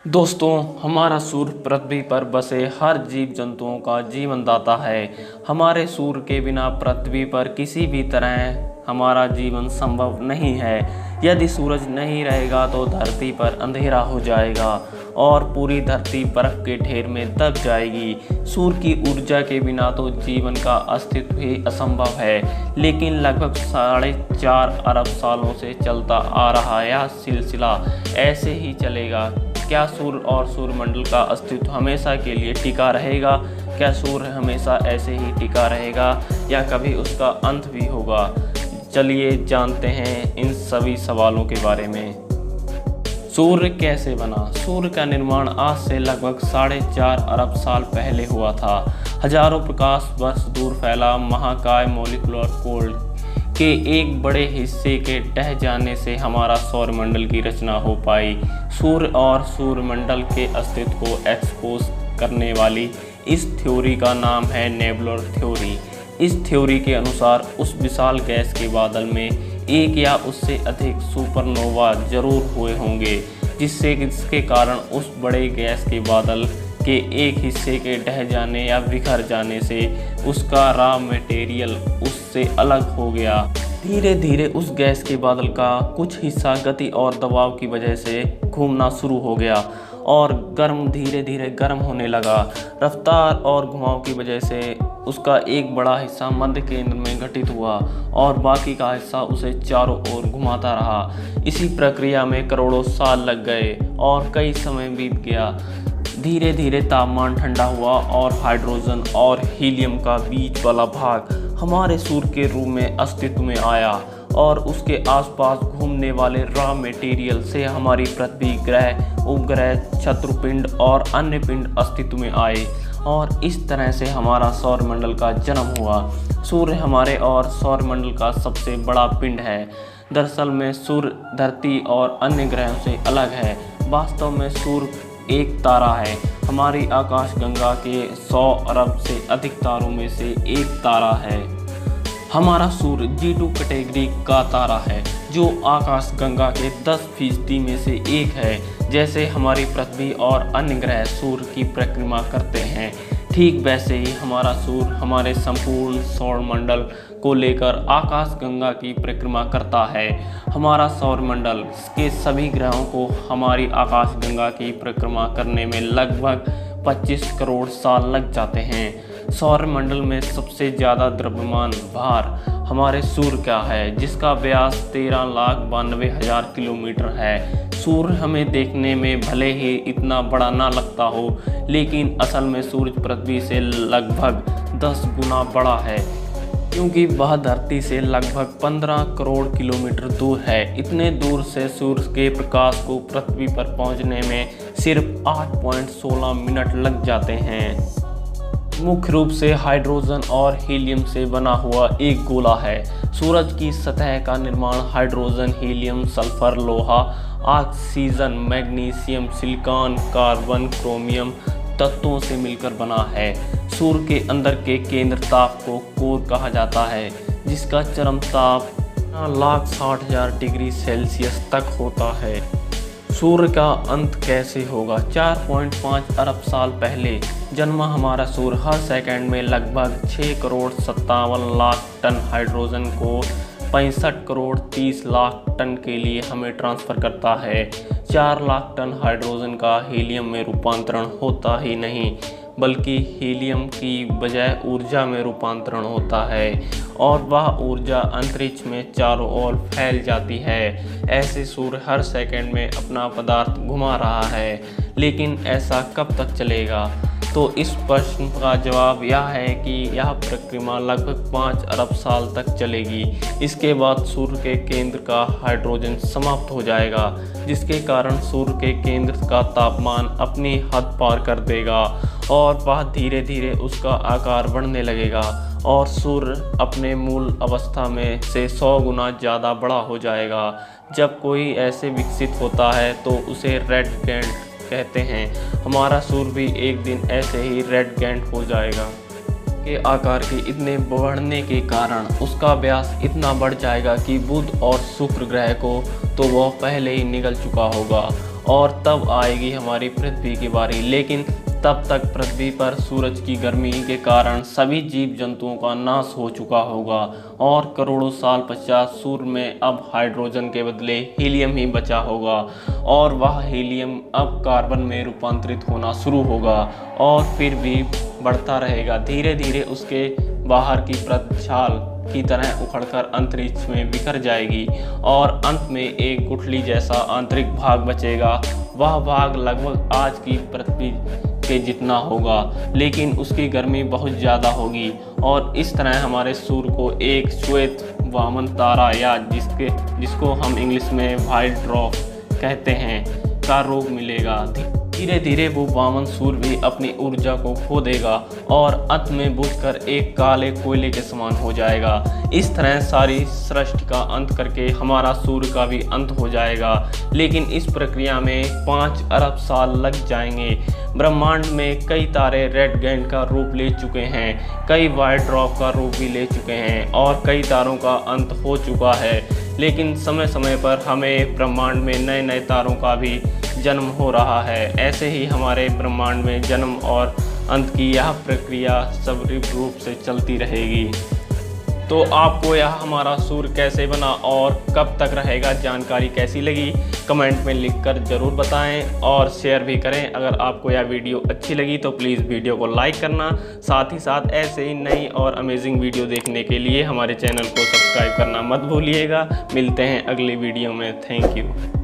दोस्तों, हमारा सूर्य पृथ्वी पर बसे हर जीव जंतुओं का जीवनदाता है। हमारे सूर्य के बिना पृथ्वी पर किसी भी तरह हमारा जीवन संभव नहीं है। यदि सूरज नहीं रहेगा तो धरती पर अंधेरा हो जाएगा और पूरी धरती बर्फ के ढेर में दब जाएगी। सूर्य की ऊर्जा के बिना तो जीवन का अस्तित्व ही असंभव है। लेकिन लगभग 4.5 अरब सालों से चलता आ रहा यह सिलसिला ऐसे ही चलेगा। क्या सूर्य और सूर्यमंडल का अस्तित्व हमेशा के लिए टिका रहेगा? क्या सूर्य हमेशा ऐसे ही टिका रहेगा या कभी उसका अंत भी होगा? चलिए जानते हैं इन सभी सवालों के बारे में। सूर्य कैसे बना? सूर्य का निर्माण आज से लगभग 4.5 अरब साल पहले हुआ था। हजारों प्रकाश वर्ष दूर फैला महाकाय मोलिकुलर कोल्ड के एक बड़े हिस्से के ढह जाने से हमारा सौरमंडल की रचना हो पाई। सूर्य और सूर्यमंडल के अस्तित्व को एक्सपोज करने वाली इस थ्योरी का नाम है नेबुलर थ्योरी। इस थ्योरी के अनुसार उस विशाल गैस के बादल में एक या उससे अधिक सुपरनोवा जरूर हुए होंगे, जिसके कारण उस बड़े गैस के बादल के एक हिस्से के ढह जाने या बिखर जाने से उसका रॉ मटेरियल उससे अलग हो गया। धीरे धीरे उस गैस के बादल का कुछ हिस्सा गति और दबाव की वजह से घूमना शुरू हो गया और धीरे धीरे गर्म होने लगा। रफ्तार और घुमाव की वजह से उसका एक बड़ा हिस्सा मध्य केंद्र में घटित हुआ और बाकी का हिस्सा उसे चारों ओर घुमाता रहा। इसी प्रक्रिया में करोड़ों साल लग गए और कई समय बीत गया। धीरे धीरे तापमान ठंडा हुआ और हाइड्रोजन और हीलियम का बीच वाला भाग हमारे सूर्य के रूप में अस्तित्व में आया और उसके आसपास घूमने वाले रॉ मटेरियल से हमारी पृथ्वी, ग्रह, उपग्रह, शत्रुपिंड और अन्य पिंड अस्तित्व में आए और इस तरह से हमारा सौरमंडल का जन्म हुआ। सूर्य हमारे और सौरमंडल का सबसे बड़ा पिंड है। दरअसल में सूर्य धरती और अन्य ग्रहों से अलग है। वास्तव में सूर्य एक तारा है। हमारी आकाशगंगा के 100 अरब से अधिक तारों में से एक तारा है। हमारा सूर्य G2 कैटेगरी का तारा है जो आकाशगंगा के 10% में से एक है। जैसे हमारी पृथ्वी और अन्य ग्रह सूर्य की परिक्रमा करते हैं, ठीक वैसे ही हमारा सूर्य हमारे संपूर्ण सौरमंडल को लेकर आकाशगंगा की परिक्रमा करता है। हमारा सौरमंडल के सभी ग्रहों को हमारी आकाशगंगा की परिक्रमा करने में लगभग 25 करोड़ साल लग जाते हैं। सौरमंडल में सबसे ज़्यादा द्रव्यमान भार हमारे सूर्य का है, जिसका व्यास 13,92,000 किलोमीटर है। सूर्य हमें देखने में भले ही इतना बड़ा ना लगता हो, लेकिन असल में सूर्य पृथ्वी से लगभग 10 गुना बड़ा है, क्योंकि वह धरती से लगभग 15 करोड़ किलोमीटर दूर है। इतने दूर से सूर्य के प्रकाश को पृथ्वी पर पहुंचने में सिर्फ 8.16 मिनट लग जाते हैं। मुख्य रूप से हाइड्रोजन और हीलियम से बना हुआ एक गोला है। सूरज की सतह का निर्माण हाइड्रोजन, हीलियम, सल्फर, लोहा, oxygen, magnesium, silicon, carbon, chromium तत्वों से मिलकर बना है। सूर्य के अंदर के केंद्र ताप को कोर कहा जाता है, जिसका चरम ताप 1,60,000 डिग्री सेल्सियस तक होता है। सूर्य का अंत कैसे होगा? 4.5 अरब साल पहले जन्मा हमारा सूर्य हर सेकंड में लगभग 6 करोड़ 57 लाख टन हाइड्रोजन को 65 करोड़ 30 लाख टन के लिए हमें ट्रांसफ़र करता है। 4 लाख टन हाइड्रोजन का हीलियम में रूपांतरण होता ही नहीं, बल्कि हीलियम की बजाय ऊर्जा में रूपांतरण होता है और वह ऊर्जा अंतरिक्ष में चारों ओर फैल जाती है। ऐसे सूर्य हर सेकंड में अपना पदार्थ घुमा रहा है, लेकिन ऐसा कब तक चलेगा? तो इस प्रश्न का जवाब यह है कि यह परिक्रमा लगभग 5 अरब साल तक चलेगी। इसके बाद सूर्य के केंद्र का हाइड्रोजन समाप्त हो जाएगा, जिसके कारण सूर्य के केंद्र का तापमान अपनी हद पार कर देगा और वह धीरे धीरे उसका आकार बढ़ने लगेगा और सूर्य अपने मूल अवस्था में से 100 गुना ज़्यादा बड़ा हो जाएगा। जब कोई ऐसे विकसित होता है तो उसे रेड गेंट कहते हैं। हमारा सूर्य भी एक दिन ऐसे ही रेड गेंट हो जाएगा। के आकार के इतने बढ़ने के कारण उसका व्यास इतना बढ़ जाएगा कि बुध और शुक्र ग्रह को तो वह पहले ही निगल चुका होगा और तब आएगी हमारी पृथ्वी की बारी। लेकिन तब तक पृथ्वी पर सूरज की गर्मी के कारण सभी जीव जंतुओं का नाश हो चुका होगा और करोड़ों साल पश्चात सूर्य में अब हाइड्रोजन के बदले हीलियम ही बचा होगा और वह हीलियम अब कार्बन में रूपांतरित होना शुरू होगा और फिर भी बढ़ता रहेगा। धीरे धीरे उसके बाहर की परत छाल की तरह उखड़कर अंतरिक्ष में बिखर जाएगी और अंत में एक गुठली जैसा आंतरिक भाग बचेगा। वह भाग लगभग आज की पृथ्वी के जितना होगा, लेकिन उसकी गर्मी बहुत ज़्यादा होगी और इस तरह हमारे सूर्य को एक श्वेत वामन तारा या जिसको हम इंग्लिश में व्हाइट ड्वार्फ कहते हैं का रूप मिलेगा। धीरे धीरे वो वामन सूर्य भी अपनी ऊर्जा को खो देगा और अंत में बुझकर एक काले कोयले के समान हो जाएगा। इस तरह सारी सृष्टि का अंत करके हमारा सूर्य का भी अंत हो जाएगा। लेकिन इस प्रक्रिया में 5 अरब साल लग जाएंगे। ब्रह्मांड में कई तारे रेड गेंड का रूप ले चुके हैं, कई व्हाइट ड्वार्फ का रूप भी ले चुके हैं और कई तारों का अंत हो चुका है। लेकिन समय समय पर हमें ब्रह्मांड में नए नए तारों का भी जन्म हो रहा है। ऐसे ही हमारे ब्रह्मांड में जन्म और अंत की यह प्रक्रिया सवृत रूप से चलती रहेगी। तो आपको यह हमारा सूर्य कैसे बना और कब तक रहेगा जानकारी कैसी लगी कमेंट में लिखकर ज़रूर बताएं और शेयर भी करें। अगर आपको यह वीडियो अच्छी लगी तो प्लीज़ वीडियो को लाइक करना, साथ ही साथ ऐसे ही नई और अमेजिंग वीडियो देखने के लिए हमारे चैनल को सब्सक्राइब करना मत भूलिएगा। मिलते हैं अगली वीडियो में। Thank you.